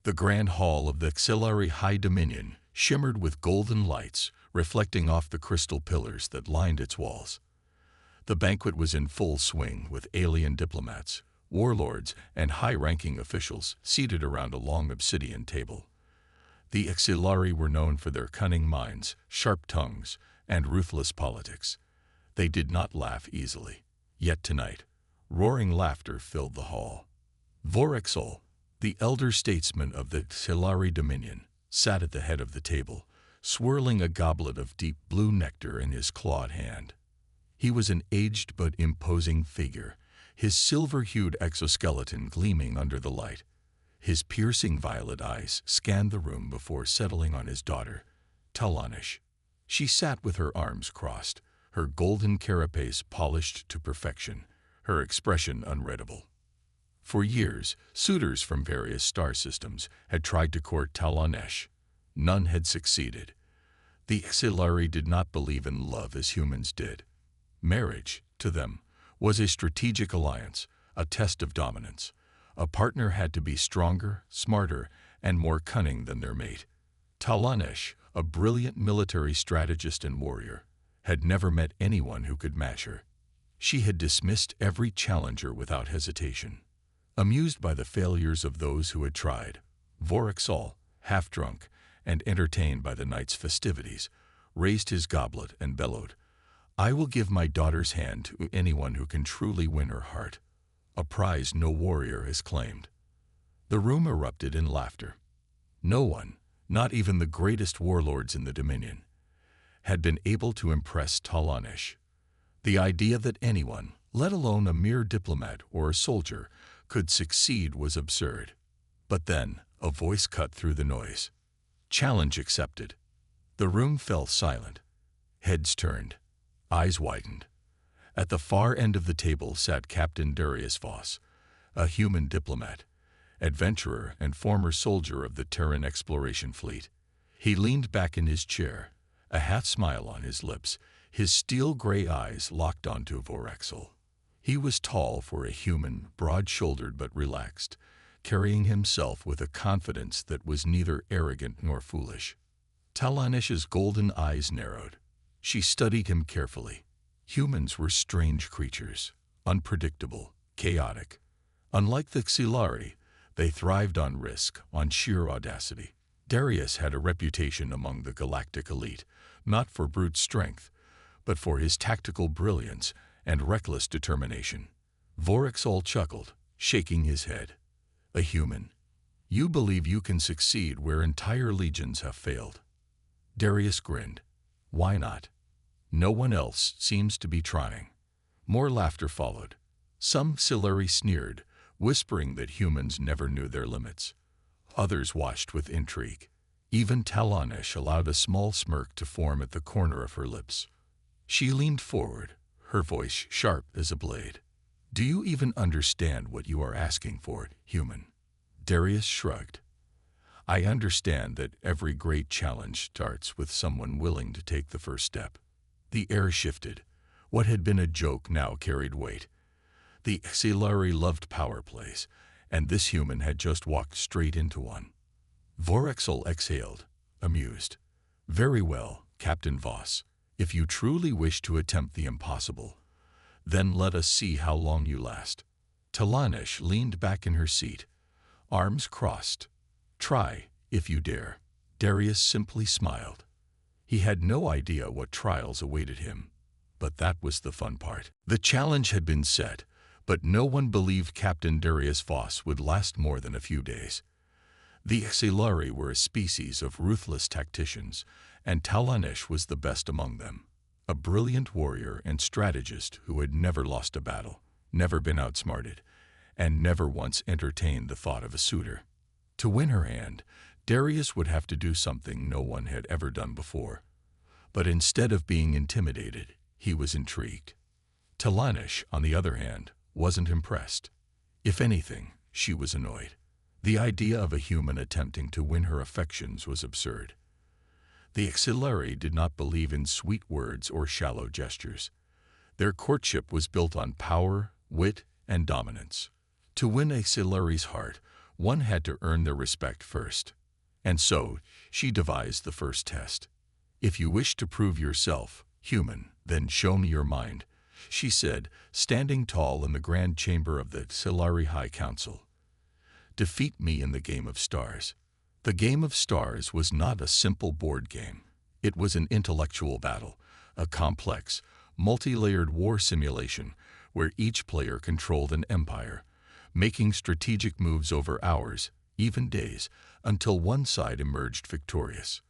The grand hall of the Xilari High Dominion shimmered with golden lights, reflecting off the crystal pillars that lined its walls. The banquet was in full swing, with alien diplomats, warlords, and high-ranking officials seated around a long obsidian table. The Xilari were known for their cunning minds, sharp tongues, and ruthless politics. They did not laugh easily. Yet tonight, roaring laughter filled the hall. Vorexol, the elder statesman of the Xilari Dominion, sat at the head of the table, swirling a goblet of deep blue nectar in his clawed hand. He was an aged but imposing figure, his silver-hued exoskeleton gleaming under the light. His piercing violet eyes scanned the room before settling on his daughter, Talanish. She sat with her arms crossed, her golden carapace polished to perfection, her expression unreadable. For years, suitors from various star systems had tried to court Talanish. None had succeeded. The Xilari did not believe in love as humans did. Marriage, to them, was a strategic alliance, a test of dominance. A partner had to be stronger, smarter, and more cunning than their mate. Talanish, a brilliant military strategist and warrior, had never met anyone who could match her. She had dismissed every challenger without hesitation. Amused by the failures of those who had tried, Vorexol, half-drunk and entertained by the night's festivities, raised his goblet and bellowed, "I will give my daughter's hand to anyone who can truly win her heart, a prize no warrior has claimed." The room erupted in laughter. No one, not even the greatest warlords in the Dominion, had been able to impress Talanish. The idea that anyone, let alone a mere diplomat or a soldier, could succeed was absurd. But then, a voice cut through the noise. Challenge accepted. The room fell silent. Heads turned. Eyes widened. At the far end of the table sat Captain Darius Voss, a human diplomat, adventurer and former soldier of the Terran exploration fleet. He leaned back in his chair, a half-smile on his lips, his steel-gray eyes locked onto Vorexol. He was tall for a human, broad-shouldered but relaxed, carrying himself with a confidence that was neither arrogant nor foolish. Talanish's golden eyes narrowed. She studied him carefully. Humans were strange creatures, unpredictable, chaotic. Unlike the Xilari, they thrived on risk, on sheer audacity. Darius had a reputation among the galactic elite, not for brute strength, but for his tactical brilliance and reckless determination. Vorexol chuckled, shaking his head. A human. You believe you can succeed where entire legions have failed. Darius grinned. Why not? No one else seems to be trying. More laughter followed. Some Xilari sneered, whispering that humans never knew their limits. Others watched with intrigue. Even Talanish allowed a small smirk to form at the corner of her lips. She leaned forward, her voice sharp as a blade. Do you even understand what you are asking for, human? Darius shrugged. I understand that every great challenge starts with someone willing to take the first step. The air shifted. What had been a joke now carried weight. The Xilari loved power plays, and this human had just walked straight into one. Vorexol exhaled, amused. Very well, Captain Voss. If you truly wish to attempt the impossible, then let us see how long you last. Talanish leaned back in her seat, arms crossed. Try, if you dare. Darius simply smiled. He had no idea what trials awaited him, but that was the fun part. The challenge had been set, but no one believed Captain Darius Voss would last more than a few days. The Xilari were a species of ruthless tacticians, and Talanish was the best among them. A brilliant warrior and strategist who had never lost a battle, never been outsmarted, and never once entertained the thought of a suitor. To win her hand, Darius would have to do something no one had ever done before. But instead of being intimidated, he was intrigued. Talanish, on the other hand, wasn't impressed. If anything, she was annoyed. The idea of a human attempting to win her affections was absurd. The Xilari did not believe in sweet words or shallow gestures. Their courtship was built on power, wit, and dominance. To win a Xilari's heart, One had to earn their respect first. And so, she devised the first test. "If you wish to prove yourself human, then show me your mind," she said, standing tall in the grand chamber of the Sci-fi High Council. "Defeat me in the game of stars." The game of stars was not a simple board game. It was an intellectual battle, a complex, multi-layered war simulation where each player controlled an empire, making strategic moves over hours, even days, until one side emerged victorious.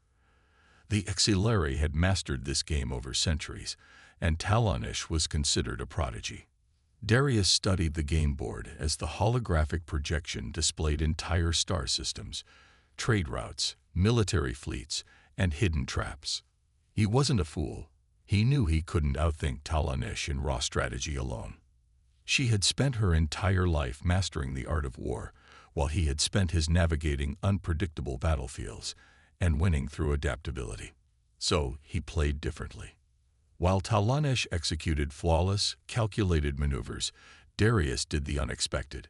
The Xilari had mastered this game over centuries, and Talonish was considered a prodigy. Darius studied the game board as the holographic projection displayed entire star systems, trade routes, military fleets, and hidden traps. He wasn't a fool. He knew he couldn't outthink Talonish in raw strategy alone. She had spent her entire life mastering the art of war, while he had spent his navigating unpredictable battlefields and winning through adaptability. So he played differently. While Talonish executed flawless, calculated maneuvers, Darius did the unexpected.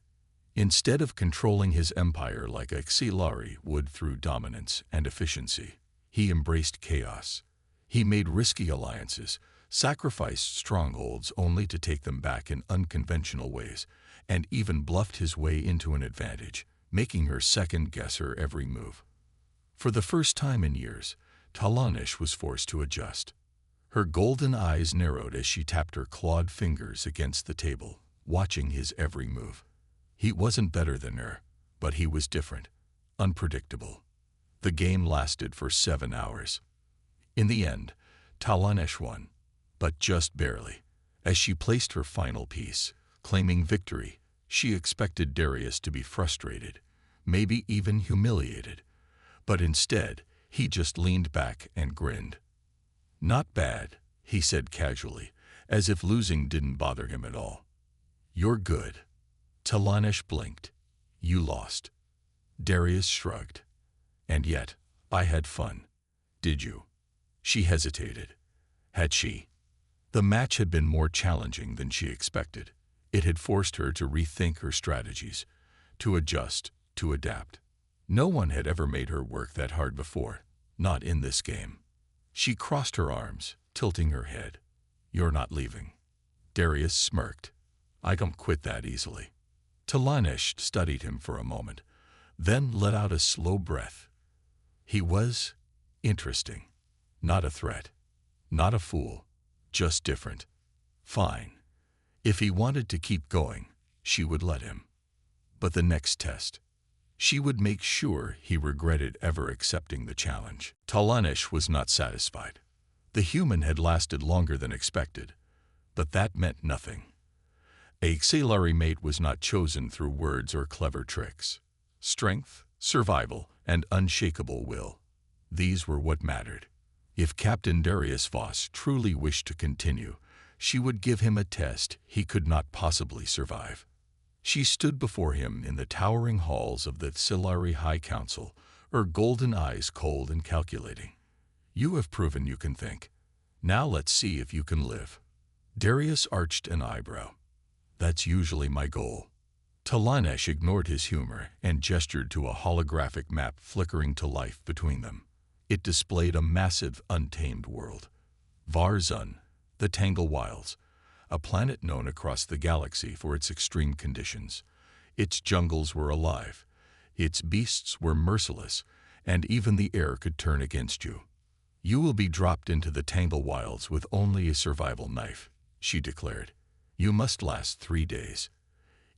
Instead of controlling his empire like a Xilari would through dominance and efficiency, he embraced chaos. He made risky alliances, sacrificed strongholds only to take them back in unconventional ways, and even bluffed his way into an advantage, making her second-guess her every move. For the first time in years, Talonish was forced to adjust. Her golden eyes narrowed as she tapped her clawed fingers against the table, watching his every move. He wasn't better than her, but he was different, unpredictable. The game lasted for 7 hours. In the end, Talonish won, but just barely. As she placed her final piece, claiming victory, she expected Darius to be frustrated, maybe even humiliated. But instead, he just leaned back and grinned. "Not bad," he said casually, as if losing didn't bother him at all. "You're good." Talonish blinked. "You lost." Darius shrugged. "And yet, I had fun." "Did you?" She hesitated. Had she? The match had been more challenging than she expected. It had forced her to rethink her strategies, to adjust, to adapt. No one had ever made her work that hard before, not in this game. She crossed her arms, tilting her head. "You're not leaving." Darius smirked. "I don't quit that easily." Talonish studied him for a moment, then let out a slow breath. He was interesting. Not a threat. Not a fool. Just different. Fine. If he wanted to keep going, she would let him. But the next test, she would make sure he regretted ever accepting the challenge. Talonish was not satisfied. The human had lasted longer than expected, but that meant nothing. A Xilari mate was not chosen through words or clever tricks. Strength, survival, and unshakable will. These were what mattered. If Captain Darius Voss truly wished to continue, she would give him a test he could not possibly survive. She stood before him in the towering halls of the Sci-fi High Council, her golden eyes cold and calculating. "You have proven you can think. Now let's see if you can live." Darius arched an eyebrow. "That's usually my goal." Talonish ignored his humor and gestured to a holographic map flickering to life between them. It displayed a massive, untamed world. Varzun, the Tangle Wilds, a planet known across the galaxy for its extreme conditions. Its jungles were alive, its beasts were merciless, and even the air could turn against you. "You will be dropped into the Tangle Wilds with only a survival knife," she declared. "You must last 3 days.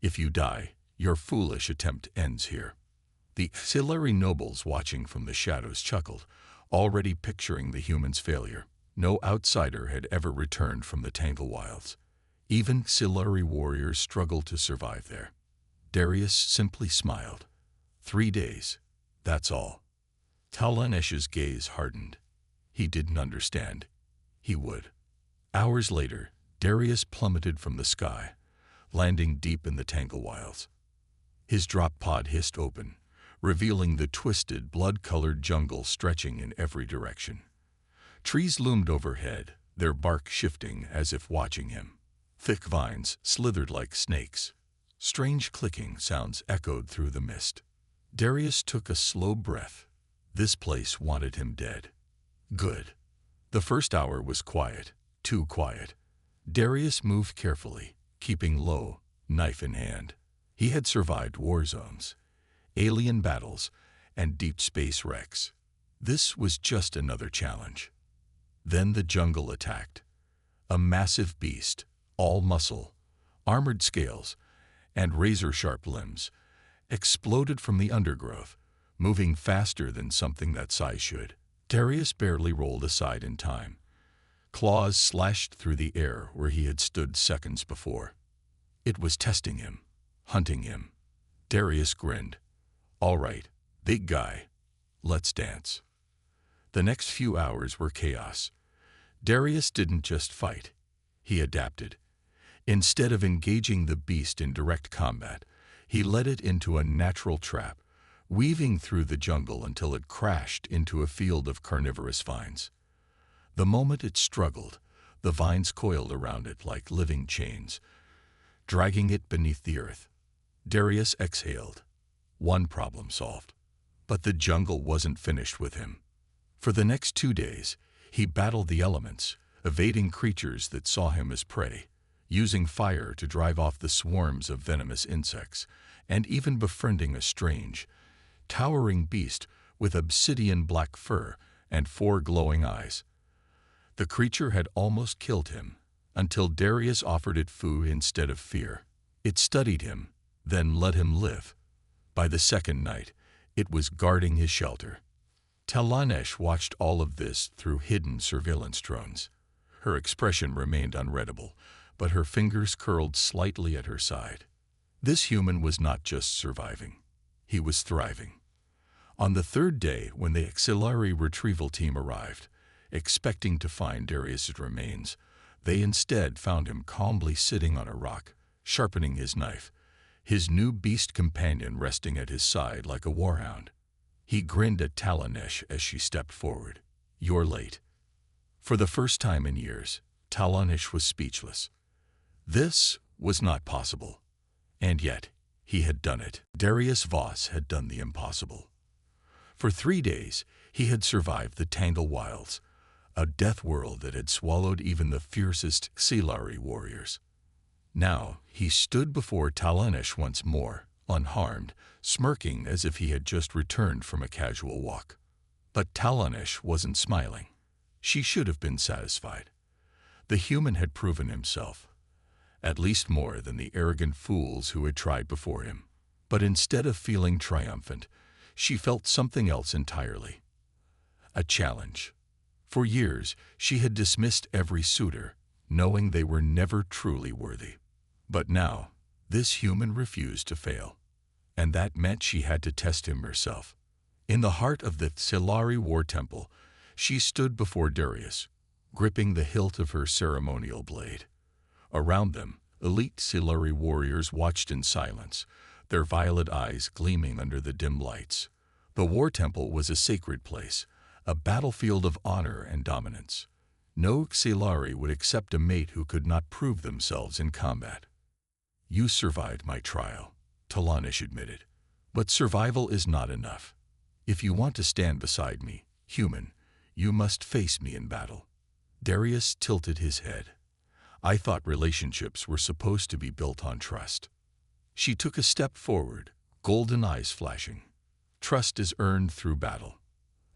If you die, your foolish attempt ends here." The Xilari nobles watching from the shadows chuckled, already picturing the human's failure. No outsider had ever returned from the Tangle Wilds. Even Xilari warriors struggled to survive there. Darius simply smiled. 3 days, that's all. Talonish's gaze hardened. He didn't understand. He would. Hours later, Darius plummeted from the sky, landing deep in the Tangle Wilds. His drop pod hissed open, revealing the twisted, blood-colored jungle stretching in every direction. Trees loomed overhead, their bark shifting as if watching him. Thick vines slithered like snakes. Strange clicking sounds echoed through the mist. Darius took a slow breath. This place wanted him dead. Good. The first hour was quiet, too quiet. Darius moved carefully, keeping low, knife in hand. He had survived war zones, alien battles, and deep space wrecks. This was just another challenge. Then the jungle attacked. A massive beast, all muscle, armored scales, and razor-sharp limbs, exploded from the undergrowth, moving faster than something that size should. Darius barely rolled aside in time. Claws slashed through the air where he had stood seconds before. It was testing him, hunting him. Darius grinned. All right, big guy, let's dance. The next few hours were chaos. Darius didn't just fight. He adapted. Instead of engaging the beast in direct combat, he led it into a natural trap, weaving through the jungle until it crashed into a field of carnivorous vines. The moment it struggled, the vines coiled around it like living chains, dragging it beneath the earth. Darius exhaled. One problem solved. But the jungle wasn't finished with him. For the next 2 days, he battled the elements, evading creatures that saw him as prey, using fire to drive off the swarms of venomous insects, and even befriending a strange, towering beast with obsidian black fur and 4 glowing eyes. The creature had almost killed him, until Darius offered it food instead of fear. It studied him, then let him live. By the second night, it was guarding his shelter. Talanesh watched all of this through hidden surveillance drones. Her expression remained unreadable, but her fingers curled slightly at her side. This human was not just surviving. He was thriving. On the 3rd day, when the auxiliary retrieval team arrived, expecting to find Darius's remains, they instead found him calmly sitting on a rock, sharpening his knife, his new beast companion resting at his side like a warhound. He grinned at Talanesh as she stepped forward. "You're late." For the first time in years, Talanesh was speechless. This was not possible. And yet, he had done it. Darius Voss had done the impossible. For 3 days, he had survived the Tangle Wilds, a death world that had swallowed even the fiercest Xilari warriors. Now, he stood before Talanesh once more, unharmed, smirking as if he had just returned from a casual walk. But Talanesh wasn't smiling. She should have been satisfied. The human had proven himself, at least more than the arrogant fools who had tried before him. But instead of feeling triumphant, she felt something else entirely. A challenge. For years, she had dismissed every suitor, knowing they were never truly worthy. But now, this human refused to fail. And that meant she had to test him herself. In the heart of the Xilari War Temple, she stood before Darius, gripping the hilt of her ceremonial blade. Around them, elite Xilari warriors watched in silence, their violet eyes gleaming under the dim lights. The War Temple was a sacred place, a battlefield of honor and dominance. No Xilari would accept a mate who could not prove themselves in combat. "You survived my trial," Talanesh admitted. "But survival is not enough. If you want to stand beside me, human, you must face me in battle." Darius tilted his head. "I thought relationships were supposed to be built on trust." She took a step forward, golden eyes flashing. "Trust is earned through battle."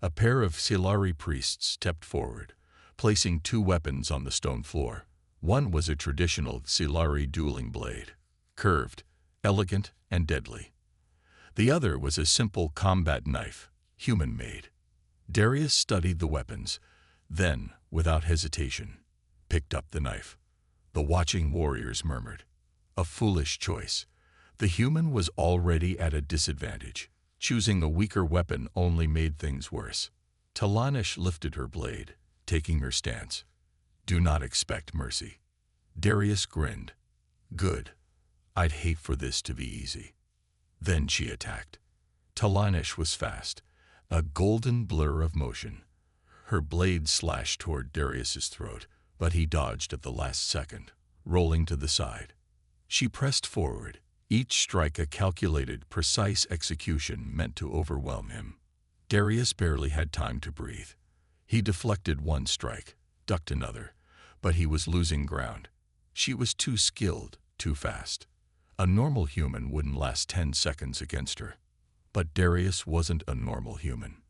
A pair of Xilari priests stepped forward, placing 2 weapons on the stone floor. One was a traditional Xilari dueling blade, curved, elegant, and deadly. The other was a simple combat knife, human-made. Darius studied the weapons, then, without hesitation, picked up the knife. The watching warriors murmured. A foolish choice. The human was already at a disadvantage. Choosing a weaker weapon only made things worse. Talanesh lifted her blade, taking her stance. "Do not expect mercy." Darius grinned. "Good. I'd hate for this to be easy." Then she attacked. Talanesh was fast, a golden blur of motion. Her blade slashed toward Darius's throat, but he dodged at the last second, rolling to the side. She pressed forward, each strike a calculated, precise execution meant to overwhelm him. Darius barely had time to breathe. He deflected one strike, ducked another, but he was losing ground. She was too skilled, too fast. A normal human wouldn't last 10 seconds against her. But Darius wasn't a normal human.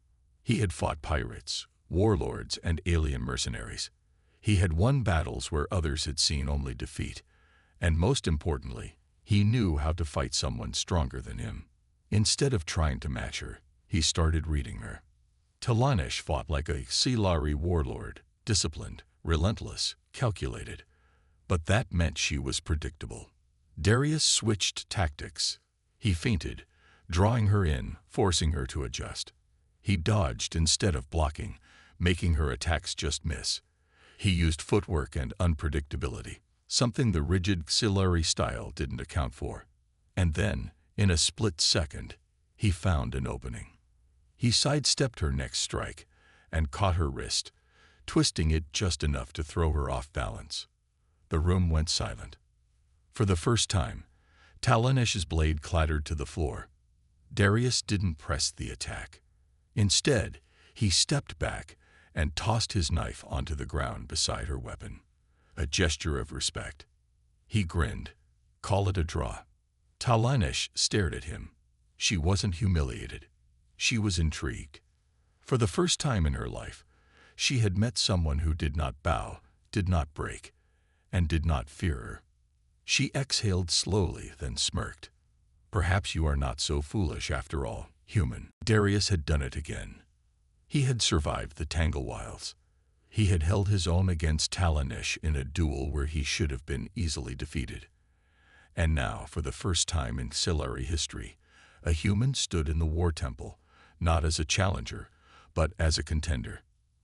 He had fought pirates, warlords, and alien mercenaries. He had won battles where others had seen only defeat. And most importantly, he knew how to fight someone stronger than him. Instead of trying to match her, he started reading her. Talanish fought like a Silari warlord, disciplined, relentless, calculated. But that meant she was predictable. Darius switched tactics. He feinted, drawing her in, forcing her to adjust. He dodged instead of blocking, making her attacks just miss. He used footwork and unpredictability, something the rigid Silari style didn't account for. And then, in a split second, he found an opening. He sidestepped her next strike and caught her wrist, twisting it just enough to throw her off balance. The room went silent. For the first time, Talanesh's blade clattered to the floor. Darius didn't press the attack. Instead, he stepped back and tossed his knife onto the ground beside her weapon, a gesture of respect. He grinned. Call it a draw. Talanesh stared at him. She wasn't humiliated. She was intrigued. For the first time in her life, she had met someone who did not bow, did not break, and did not fear her. She exhaled slowly, then smirked. Perhaps you are not so foolish after all, human. Darius had done it again. He had survived the Tangle Wilds. He had held his own against Talanesh in a duel where he should have been easily defeated. And now, for the first time in Silari history, a human stood in the war temple, not as a challenger, but as a contender.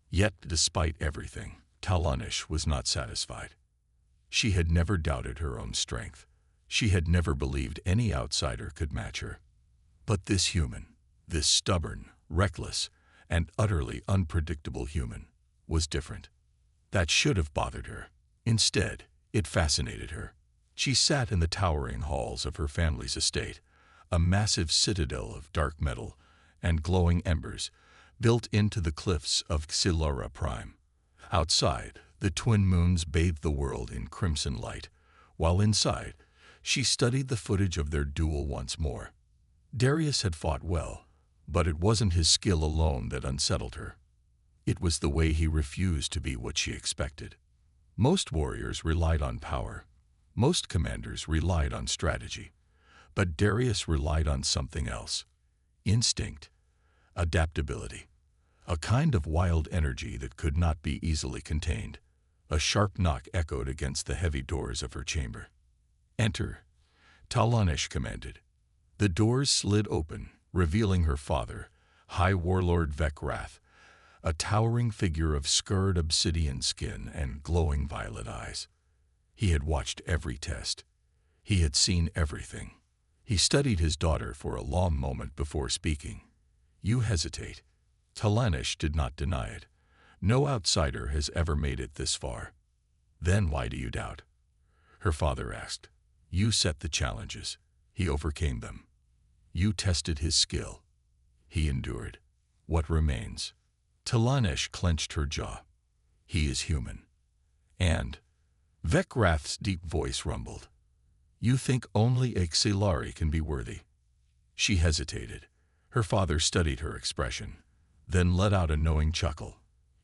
Yet, despite everything, Talanesh was not satisfied. She had never doubted her own strength. She had never believed any outsider could match her. But this human, this stubborn, reckless, and utterly unpredictable human, was different. That should have bothered her. Instead, it fascinated her. She sat in the towering halls of her family's estate, a massive citadel of dark metal and glowing embers built into the cliffs of Xilora Prime. Outside, the twin moons bathed the world in crimson light, while inside, she studied the footage of their duel once more. Darius had fought well, but it wasn't his skill alone that unsettled her. It was the way he refused to be what she expected. Most warriors relied on power. Most commanders relied on strategy. But Darius relied on something else. Instinct. Adaptability. A kind of wild energy that could not be easily contained. A sharp knock echoed against the heavy doors of her chamber. Enter, Talanesh commanded. The doors slid open, revealing her father, High Warlord Vekrath, a towering figure of scarred obsidian skin and glowing violet eyes. He had watched every test. He had seen everything. He studied his daughter for a long moment before speaking. You hesitate. Talanesh did not deny it. No outsider has ever made it this far. Then why do you doubt? Her father asked. You set the challenges. He overcame them. You tested his skill. He endured. What remains? Talanesh clenched her jaw. He is human. And Vekrath's deep voice rumbled. You think only a Xilari can be worthy. She hesitated. Her father studied her expression, then let out a knowing chuckle.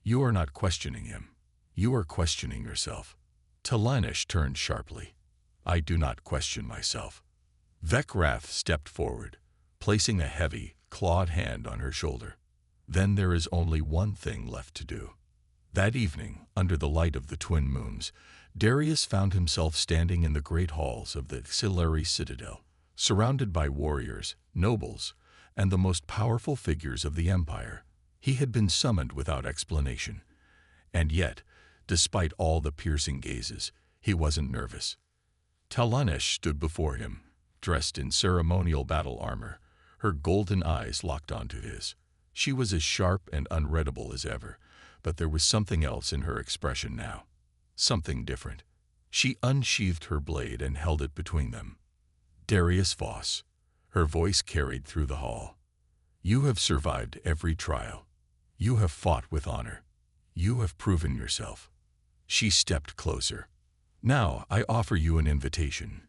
You are not questioning him. You are questioning yourself. Talanesh turned sharply. I do not question myself. Vekrath stepped forward, placing a heavy, clawed hand on her shoulder. Then there is only one thing left to do. That evening, under the light of the twin moons, Darius found himself standing in the great halls of the Xilari citadel, surrounded by warriors, nobles, and the most powerful figures of the empire. He had been summoned without explanation. And yet, despite all the piercing gazes, he wasn't nervous. Talanesh stood before him, dressed in ceremonial battle armor, her golden eyes locked onto his. She was as sharp and unreadable as ever, but there was something else in her expression now. Something different. She unsheathed her blade and held it between them. Darius Voss. Her voice carried through the hall. You have survived every trial. You have fought with honor. You have proven yourself. She stepped closer. Now I offer you an invitation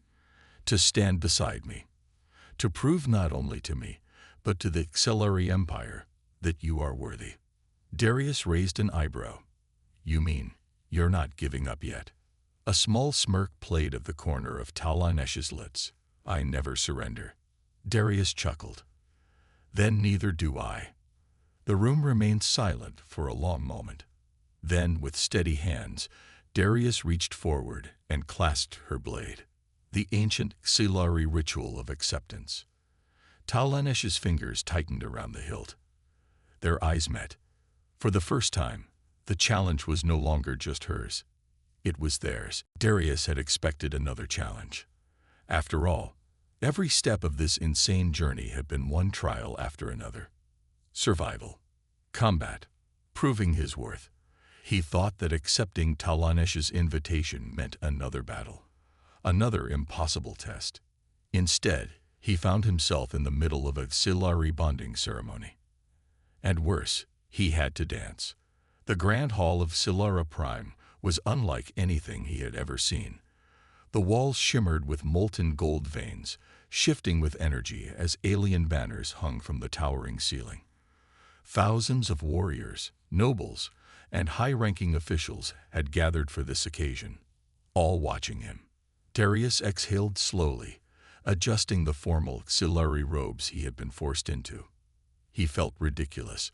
to stand beside me, to prove not only to me, but to the Acceleri Empire that you are worthy. Darius raised an eyebrow. You mean you're not giving up yet? A small smirk played at the corner of Talanesh's lips. I never surrender. Darius chuckled. Then neither do I. The room remained silent for a long moment. Then, with steady hands, Darius reached forward and clasped her blade. The ancient Acceleri ritual of acceptance. Talanesh's fingers tightened around the hilt. Their eyes met. For the first time, the challenge was no longer just hers. It was theirs. Darius had expected another challenge. After all, every step of this insane journey had been one trial after another. Survival. Combat. Proving his worth. He thought that accepting Talanesh's invitation meant another battle. Another impossible test. Instead, he found himself in the middle of a Acceleri bonding ceremony. And worse, he had to dance. The Grand Hall of Acceleri Prime was unlike anything he had ever seen. The walls shimmered with molten gold veins, shifting with energy as alien banners hung from the towering ceiling. Thousands of warriors, nobles, and high-ranking officials had gathered for this occasion, all watching him. Darius exhaled slowly, adjusting the formal Acceleri robes he had been forced into. He felt ridiculous.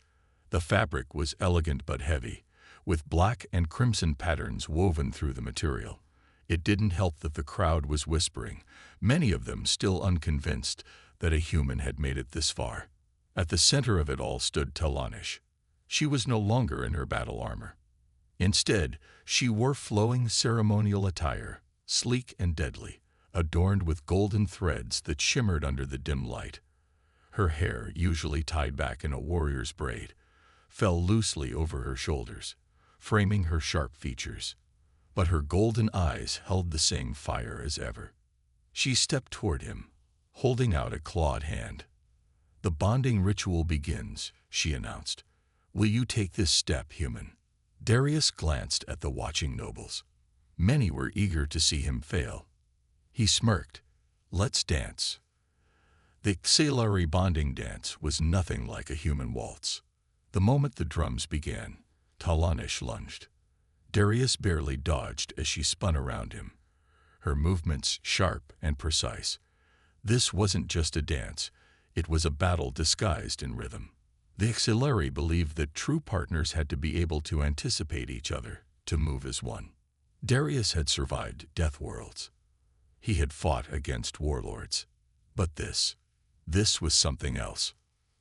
The fabric was elegant but heavy, with black and crimson patterns woven through the material. It didn't help that the crowd was whispering, many of them still unconvinced that a human had made it this far. At the center of it all stood Talanesh. She was no longer in her battle armor. Instead, she wore flowing ceremonial attire, sleek and deadly, adorned with golden threads that shimmered under the dim light. Her hair, usually tied back in a warrior's braid, fell loosely over her shoulders, framing her sharp features. But her golden eyes held the same fire as ever. She stepped toward him, holding out a clawed hand. The bonding ritual begins, she announced. Will you take this step, human? Darius glanced at the watching nobles. Many were eager to see him fail. He smirked. Let's dance. The Acceleri bonding dance was nothing like a human waltz. The moment the drums began, Talanesh lunged. Darius barely dodged as she spun around him, her movements sharp and precise. This wasn't just a dance, it was a battle disguised in rhythm. The Acceleri believed that true partners had to be able to anticipate each other, to move as one. Darius had survived death worlds. He had fought against warlords. But this was something else.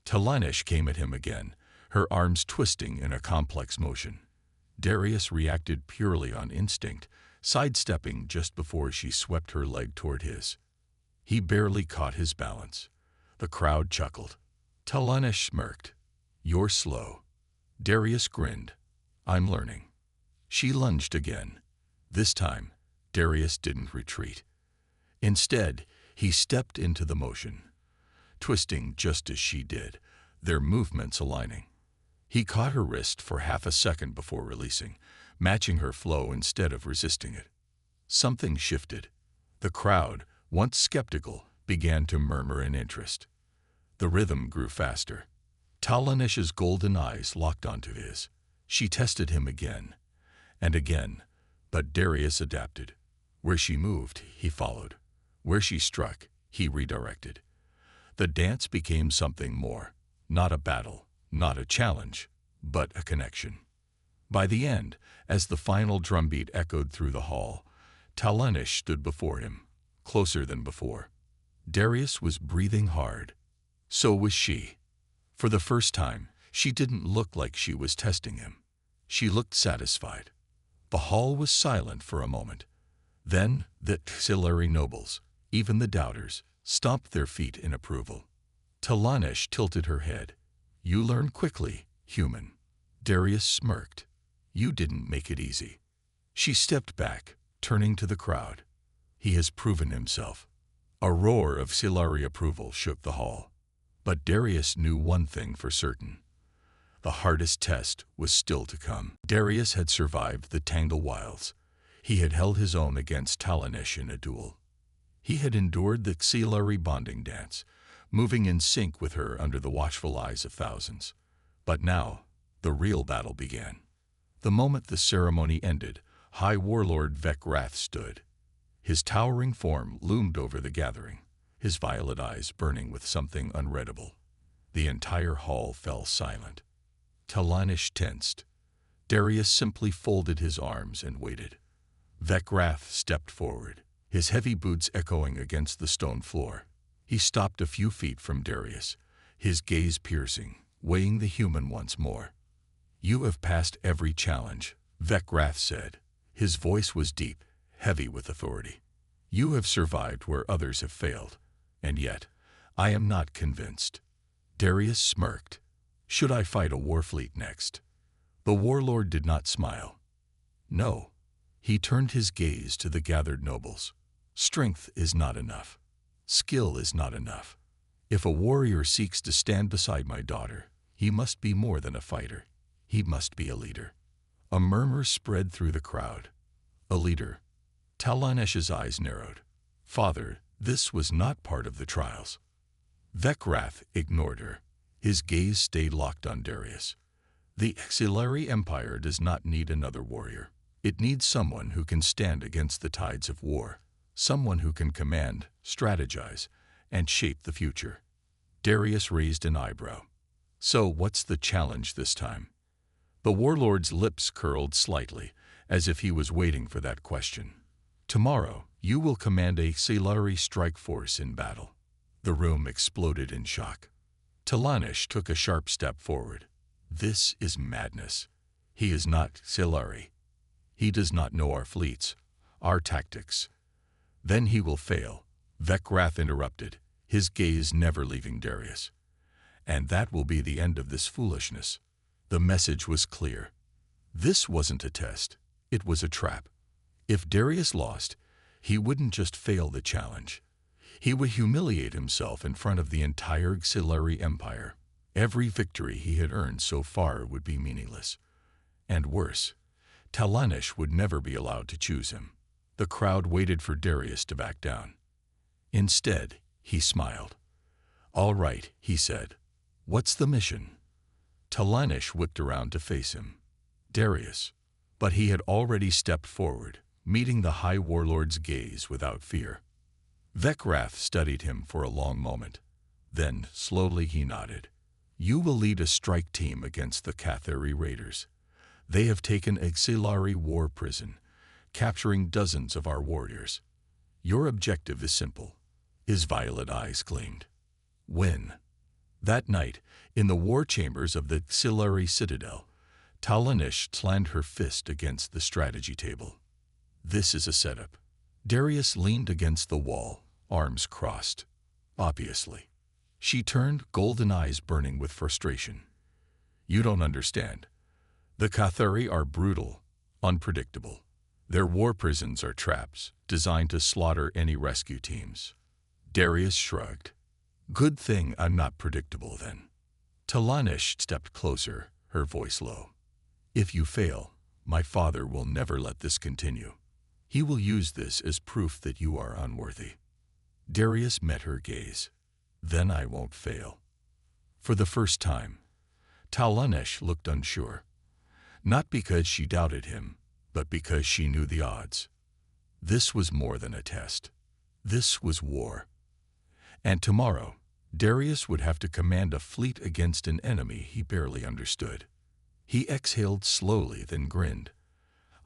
Talanesh came at him again, her arms twisting in a complex motion. Darius reacted purely on instinct, sidestepping just before she swept her leg toward his. He barely caught his balance. The crowd chuckled. Talanesh smirked. You're slow. Darius grinned. I'm learning. She lunged again. This time, Darius didn't retreat. Instead, he stepped into the motion, twisting just as she did, their movements aligning. He caught her wrist for half a second before releasing, matching her flow instead of resisting it. Something shifted. The crowd, once skeptical, began to murmur in interest. The rhythm grew faster. Talanesh's golden eyes locked onto his. She tested him again and again, but Darius adapted. Where she moved, he followed. Where she struck, he redirected. The dance became something more, not a battle, not a challenge, but a connection. By the end, as the final drumbeat echoed through the hall, Talanesh stood before him, closer than before. Darius was breathing hard. So was she. For the first time, she didn't look like she was testing him. She looked satisfied. The hall was silent for a moment. Then the Acceleri nobles, even the doubters, stomped their feet in approval. Talanesh tilted her head. You learn quickly, human. Darius smirked. You didn't make it easy. She stepped back, turning to the crowd. He has proven himself. A roar of Silari approval shook the hall. But Darius knew one thing for certain. The hardest test was still to come. Darius had survived the Tangle Wilds. He had held his own against Talanish in a duel. He had endured the Silari bonding dance, moving in sync with her under the watchful eyes of thousands. But now, the real battle began. The moment the ceremony ended, High Warlord Vekrath stood. His towering form loomed over the gathering, his violet eyes burning with something unreadable. The entire hall fell silent. Talanish tensed. Darius simply folded his arms and waited. Vekrath stepped forward, his heavy boots echoing against the stone floor. He stopped a few feet from Darius, his gaze piercing, weighing the human once more. "You have passed every challenge," Vekrath said. His voice was deep, heavy with authority. "You have survived where others have failed, and yet, I am not convinced." Darius smirked. "Should I fight a war fleet next?" The warlord did not smile. No. He turned his gaze to the gathered nobles. "Strength is not enough. Skill is not enough. If a warrior seeks to stand beside my daughter, he must be more than a fighter. He must be a leader." A murmur spread through the crowd. "A leader?" Talanesh's eyes narrowed. "Father, this was not part of the trials." Vekrath ignored her. His gaze stayed locked on Darius. "The Silari Empire does not need another warrior. It needs someone who can stand against the tides of war, someone who can command, strategize, and shape the future." Darius raised an eyebrow. "So what's the challenge this time?" The warlord's lips curled slightly, as if he was waiting for that question. "Tomorrow, you will command a Silari strike force in battle." The room exploded in shock. Talanish took a sharp step forward. "This is madness. He is not Silari. He does not know our fleets, our tactics." "Then he will fail," Vekrath interrupted, his gaze never leaving Darius. "And that will be the end of this foolishness." The message was clear. This wasn't a test. It was a trap. If Darius lost, he wouldn't just fail the challenge. He would humiliate himself in front of the entire Silari Empire. Every victory he had earned so far would be meaningless. And worse, Talanish would never be allowed to choose him. The crowd waited for Darius to back down. Instead, he smiled. "All right," he said. "What's the mission?" Talanish whipped around to face him. "Darius." But he had already stepped forward, meeting the High Warlord's gaze without fear. Vekrath studied him for a long moment. Then, slowly he nodded. "You will lead a strike team against the Cathari raiders. They have taken a Silari war prison, capturing dozens of our warriors. Your objective is simple." His violet eyes gleamed. "Win." That night, in the war chambers of the Silari citadel, Talanish slammed her fist against the strategy table. "This is a setup." Darius leaned against the wall, arms crossed. "Obviously." She turned, golden eyes burning with frustration. "You don't understand. The Cathari are brutal, unpredictable. Their war prisons are traps, designed to slaughter any rescue teams." Darius shrugged. "Good thing I'm not predictable then." Talanish stepped closer, her voice low. "If you fail, my father will never let this continue. He will use this as proof that you are unworthy." Darius met her gaze. "Then I won't fail." For the first time, Talanish looked unsure. Not because she doubted him, but because she knew the odds. This was more than a test. This was war. And tomorrow, Darius would have to command a fleet against an enemy he barely understood. He exhaled slowly, then grinned.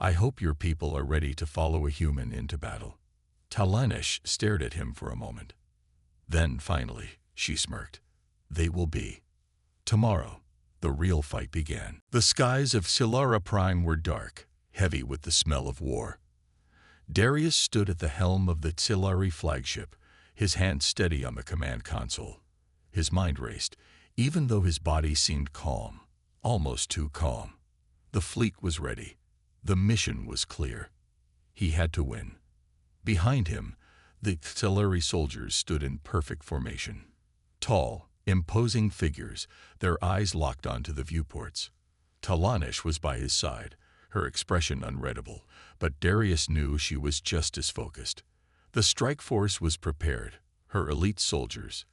"I hope your people are ready to follow a human into battle." Talanish stared at him for a moment. Then, finally, she smirked. "They will be." Tomorrow, the real fight began. The skies of Silara Prime were dark, heavy with the smell of war. Darius stood at the helm of the Silari flagship, his hand steady on the command console. His mind raced, even though his body seemed calm, almost too calm. The fleet was ready. The mission was clear. He had to win. Behind him, The auxiliary soldiers stood in perfect formation. Tall, imposing figures, their eyes locked onto the viewports. Talanish was by his side, her expression unreadable, but Darius knew she was just as focused. The strike force was prepared, her elite soldiers.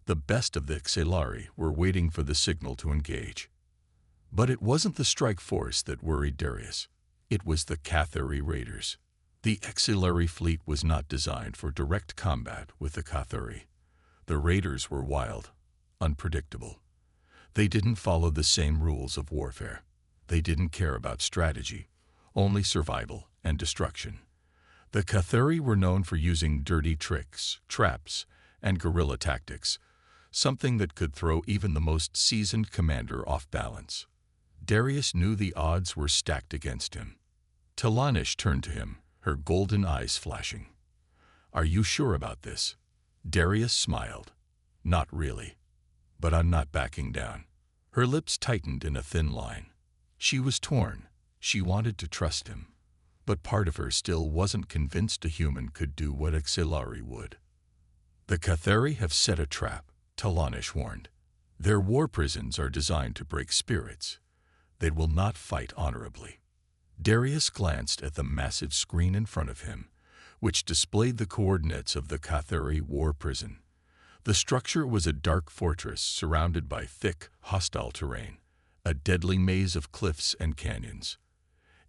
The best of the auxiliary were waiting for the signal to engage. But it wasn't the strike force that worried Darius. It was the Cathari raiders. The auxiliary fleet was not designed for direct combat with the Cathari. The raiders were wild, unpredictable. They didn't follow the same rules of warfare. They didn't care about strategy, only survival and destruction. The Cathari were known for using dirty tricks, traps, and guerrilla tactics, something that could throw even the most seasoned commander off balance. Darius knew the odds were stacked against him. Talanish turned to him, her golden eyes flashing. "Are you sure about this?" Darius smiled. "Not really. But I'm not backing down." Her lips tightened in a thin line. She was torn. She wanted to trust him. But part of her still wasn't convinced a human could do what auxiliary would. "The Cathari have set a trap," Talanish warned. "Their war prisons are designed to break spirits. They will not fight honorably." Darius glanced at the massive screen in front of him, which displayed the coordinates of the Cathari war prison. The structure was a dark fortress surrounded by thick, hostile terrain, a deadly maze of cliffs and canyons.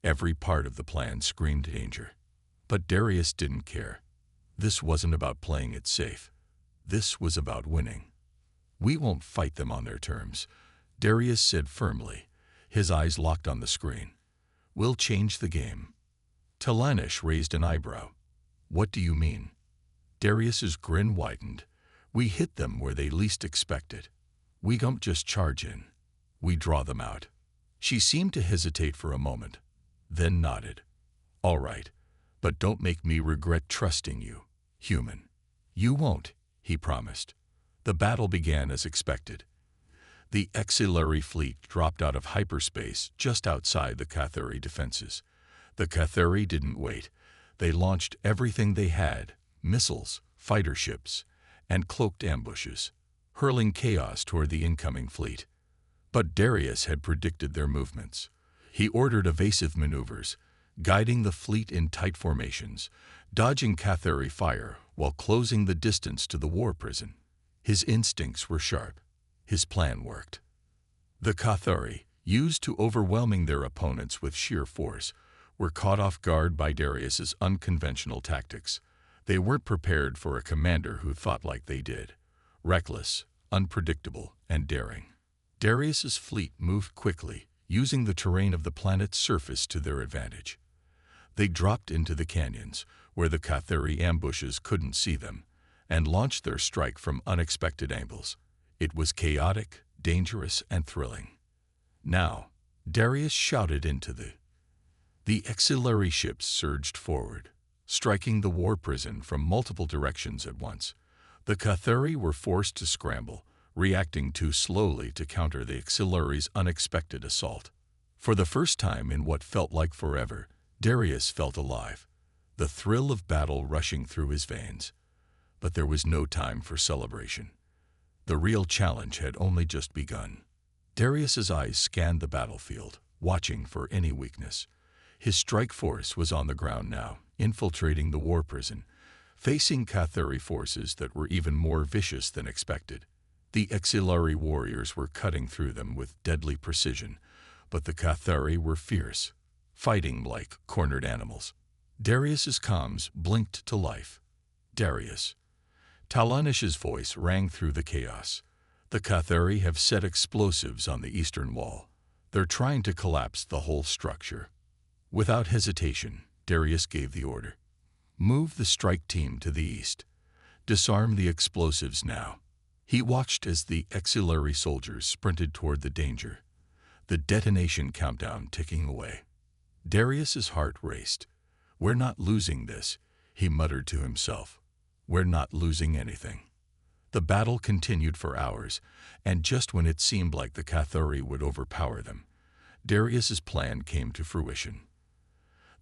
Every part of the plan screamed danger. But Darius didn't care. This wasn't about playing it safe. This was about winning. "We won't fight them on their terms," Darius said firmly, his eyes locked on the screen. "We'll change the game." Talanish raised an eyebrow. "What do you mean?" Darius's grin widened. "We hit them where they least expect it. We don't just charge in. We draw them out." She seemed to hesitate for a moment, then nodded. "All right, but don't make me regret trusting you, human." "You won't," he promised. The battle began as expected. The auxiliary fleet dropped out of hyperspace just outside the Cathari defenses. The Cathari didn't wait. They launched everything they had, missiles, fighter ships, and cloaked ambushes, hurling chaos toward the incoming fleet. But Darius had predicted their movements. He ordered evasive maneuvers, guiding the fleet in tight formations, dodging Cathari fire while closing the distance to the war prison. His instincts were sharp. His plan worked. The Cathari, used to overwhelming their opponents with sheer force, were caught off guard by Darius's unconventional tactics. They weren't prepared for a commander who thought like they did, reckless, unpredictable, and daring. Darius's fleet moved quickly, using the terrain of the planet's surface to their advantage. They dropped into the canyons, where the Cathari ambushes couldn't see them, and launched their strike from unexpected angles. It was chaotic, dangerous, and thrilling. Now, Darius shouted into the auxiliary ships surged forward, striking the war prison from multiple directions at once. The Cathari were forced to scramble, reacting too slowly to counter the auxiliary's unexpected assault. For the first time in what felt like forever, Darius felt alive, the thrill of battle rushing through his veins. But there was no time for celebration. The real challenge had only just begun. Darius's eyes scanned the battlefield, watching for any weakness. His strike force was on the ground now, infiltrating the war prison, facing Cathari forces that were even more vicious than expected. The auxiliary warriors were cutting through them with deadly precision, but the Cathari were fierce, fighting like cornered animals. Darius's comms blinked to life. "Darius." Talanish's voice rang through the chaos. "The Cathari have set explosives on the eastern wall. They're trying to collapse the whole structure." Without hesitation, Darius gave the order. "Move the strike team to the east. Disarm the explosives now." He watched as the auxiliary soldiers sprinted toward the danger, the detonation countdown ticking away. Darius's heart raced. "We're not losing this," he muttered to himself. "We're not losing anything." The battle continued for hours, and just when it seemed like the Cathari would overpower them, Darius's plan came to fruition.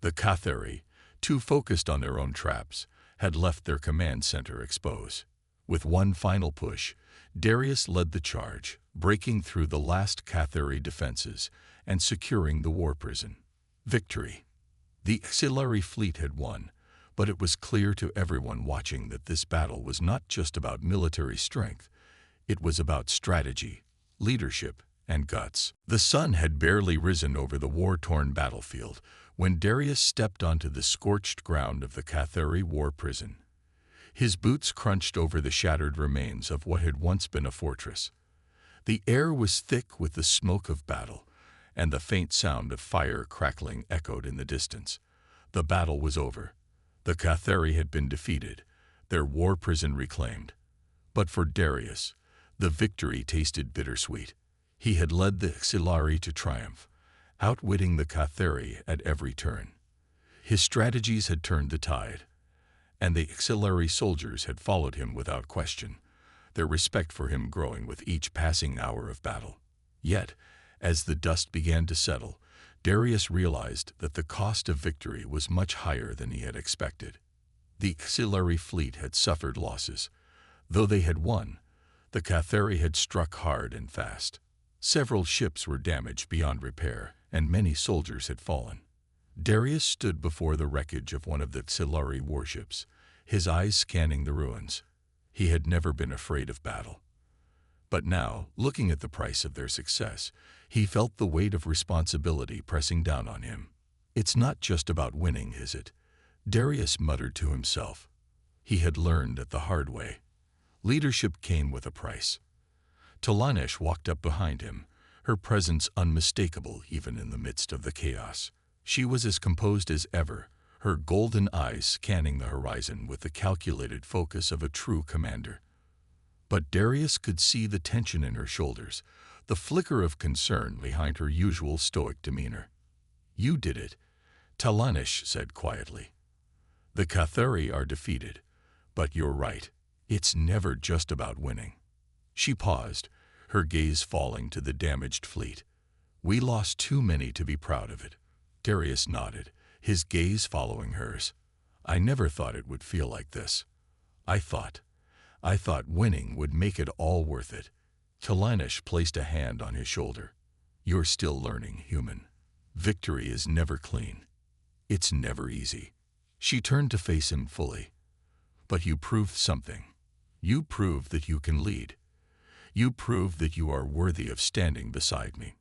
The Cathari, too focused on their own traps, had left their command center exposed. With one final push, Darius led the charge, breaking through the last Cathari defenses and securing the war prison. Victory. The auxiliary fleet had won, but it was clear to everyone watching that this battle was not just about military strength. It was about strategy, leadership, and guts. The sun had barely risen over the war-torn battlefield when Darius stepped onto the scorched ground of the Cathari war prison. His boots crunched over the shattered remains of what had once been a fortress. The air was thick with the smoke of battle, and the faint sound of fire crackling echoed in the distance. The battle was over. The Cathari had been defeated, their war prison reclaimed. But for Darius, the victory tasted bittersweet. He had led the auxiliary to triumph, outwitting the Cathari at every turn. His strategies had turned the tide, and the auxiliary soldiers had followed him without question, their respect for him growing with each passing hour of battle. Yet, as the dust began to settle, Darius realized that the cost of victory was much higher than he had expected. The auxiliary fleet had suffered losses. Though they had won, the Cathari had struck hard and fast. Several ships were damaged beyond repair, and many soldiers had fallen. Darius stood before the wreckage of one of the auxiliary warships, his eyes scanning the ruins. He had never been afraid of battle. But now, looking at the price of their success, he felt the weight of responsibility pressing down on him. "It's not just about winning, is it?" Darius muttered to himself. He had learned it the hard way. Leadership came with a price. Talanish walked up behind him, her presence unmistakable even in the midst of the chaos. She was as composed as ever, her golden eyes scanning the horizon with the calculated focus of a true commander. But Darius could see the tension in her shoulders, the flicker of concern behind her usual stoic demeanor. "You did it," Talanish said quietly. "The Cathari are defeated, but you're right. It's never just about winning." She paused, her gaze falling to the damaged fleet. "We lost too many to be proud of it." Darius nodded, his gaze following hers. "I never thought it would feel like this. I thought winning would make it all worth it." Talanish placed a hand on his shoulder. "You're still learning, human. Victory is never clean. It's never easy." She turned to face him fully. "But you proved something. You proved that you can lead. You proved that you are worthy of standing beside me."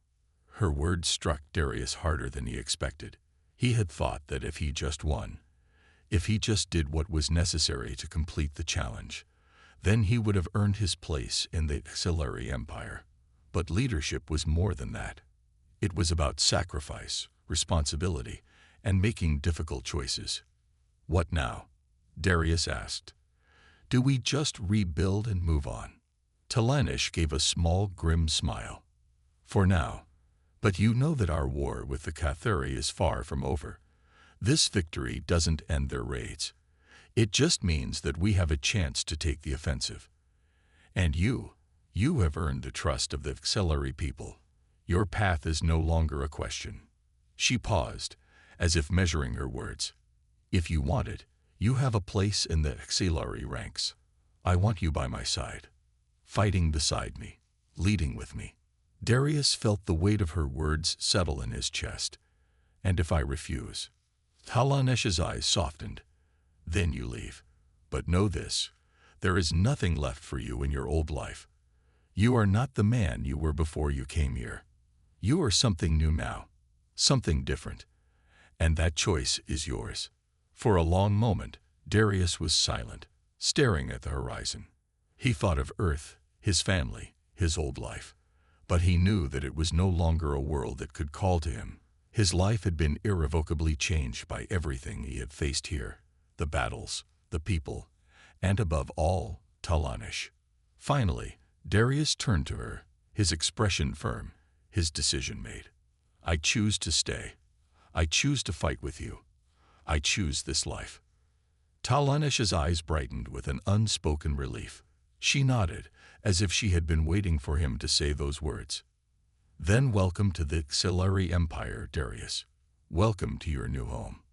Her words struck Darius harder than he expected. He had thought that if he just won, if he just did what was necessary to complete the challenge, then he would have earned his place in the auxiliary empire. But leadership was more than that. It was about sacrifice, responsibility, and making difficult choices. "What now?" Darius asked. "Do we just rebuild and move on?" Talanish gave a small, grim smile. "For now. But you know that our war with the Cathari is far from over. This victory doesn't end their raids. It just means that we have a chance to take the offensive. And you have earned the trust of the auxiliary people. Your path is no longer a question." She paused, as if measuring her words. "If you want it, you have a place in the auxiliary ranks. I want you by my side, fighting beside me, leading with me." Darius felt the weight of her words settle in his chest. "And if I refuse?" Talanesh's eyes softened. "Then you leave. But know this, there is nothing left for you in your old life. You are not the man you were before you came here. You are something new now, something different. And that choice is yours." For a long moment, Darius was silent, staring at the horizon. He thought of Earth, his family, his old life. But he knew that it was no longer a world that could call to him. His life had been irrevocably changed by everything he had faced here, the battles, the people, and above all, Talanish. Finally, Darius turned to her, his expression firm, his decision made. "I choose to stay. I choose to fight with you. I choose this life." Talanesh's eyes brightened with an unspoken relief. She nodded, as if she had been waiting for him to say those words. "Then welcome to the auxiliary empire, Darius. Welcome to your new home."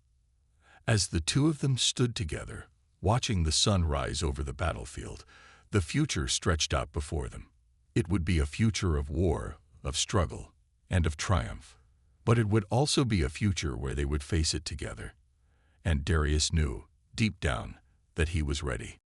As the two of them stood together, Watching the sun rise over the battlefield, the future stretched out before them. It would be a future of war, of struggle, and of triumph. But it would also be a future where they would face it together. And Darius knew, deep down, that he was ready.